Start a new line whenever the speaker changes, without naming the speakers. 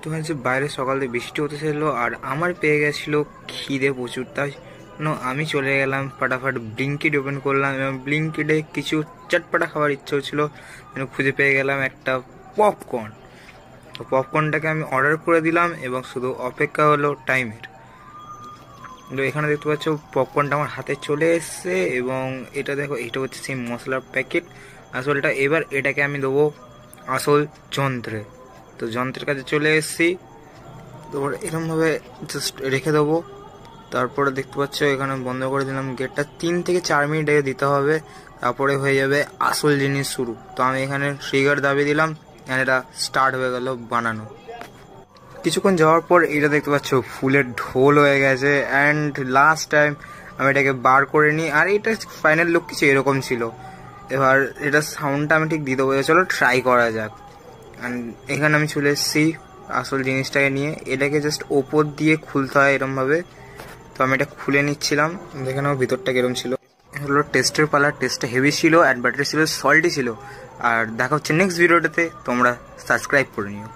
তো হচ্ছে বাইরে সকালে বৃষ্টি হতেছিল আর আমার পেয়ে গেছিলো খিদে প্রচুর, তাই আমি চলে গেলাম ফটাফট ব্লিঙ্কিট ওপেন করলাম এবং ব্লিঙ্কিটে কিছু চটপটা খাবার ইচ্ছে হচ্ছিলো। খুঁজে পেয়ে গেলাম একটা পপকর্ন। তো পপকর্নটাকে আমি অর্ডার করে দিলাম এবং শুধু অপেক্ষা হলো টাইমের। তো এখানে দেখতে পাচ্ছ পপকর্নটা আমার হাতে চলে এসছে এবং এটা দেখো, এটা হচ্ছে সেই মশলার প্যাকেট আসলটা। এবার এটাকে আমি দেবো আসল যন্ত্রে। তো যন্ত্রের কাছে চলে এসেছি, তো এরকমভাবে জাস্ট রেখে দেবো। তারপরে দেখতে পাচ্ছ এখানে বন্ধ করে দিলাম গেটটা। 3 থেকে 4 মিনিট আগে দিতে হবে, তারপরে হয়ে যাবে আসল জিনিস শুরু। তো আমি এখানে ট্রিগার দাবিয়ে দিলাম, এটা স্টার্ট হয়ে গেল বানানো। কিছুক্ষণ যাওয়ার পর এটা দেখতে পাচ্ছ ফুলের ঢোল হয়ে গেছে। অ্যান্ড লাস্ট টাইম আমি এটাকে বার করে নিই, আর এটা ফাইনাল লুক কিছু এরকম ছিল। এবার এটা সাউন্ডটা আমি ঠিক দিয়ে দেবো, চলো ট্রাই করা যাক। অ্যান্ড এখানে আমি চলে এসেছি আসল জিনিসটাকে নিয়ে। এটাকে জাস্ট ওপর দিয়ে খুলতে হয় এরমভাবে। তো আমি এটা খুলে নিচ্ছিলাম, দেখে নাও ভিতরটা কিরম ছিল। হলো টেস্টের পালা। টেস্টটা হেভি ছিল, অ্যান্ড ব্যাটারি ছিল সল্টি ছিল। আর দেখা হচ্ছে নেক্সট ভিডিওটাতে, তোমরা সাবস্ক্রাইব করে নিও।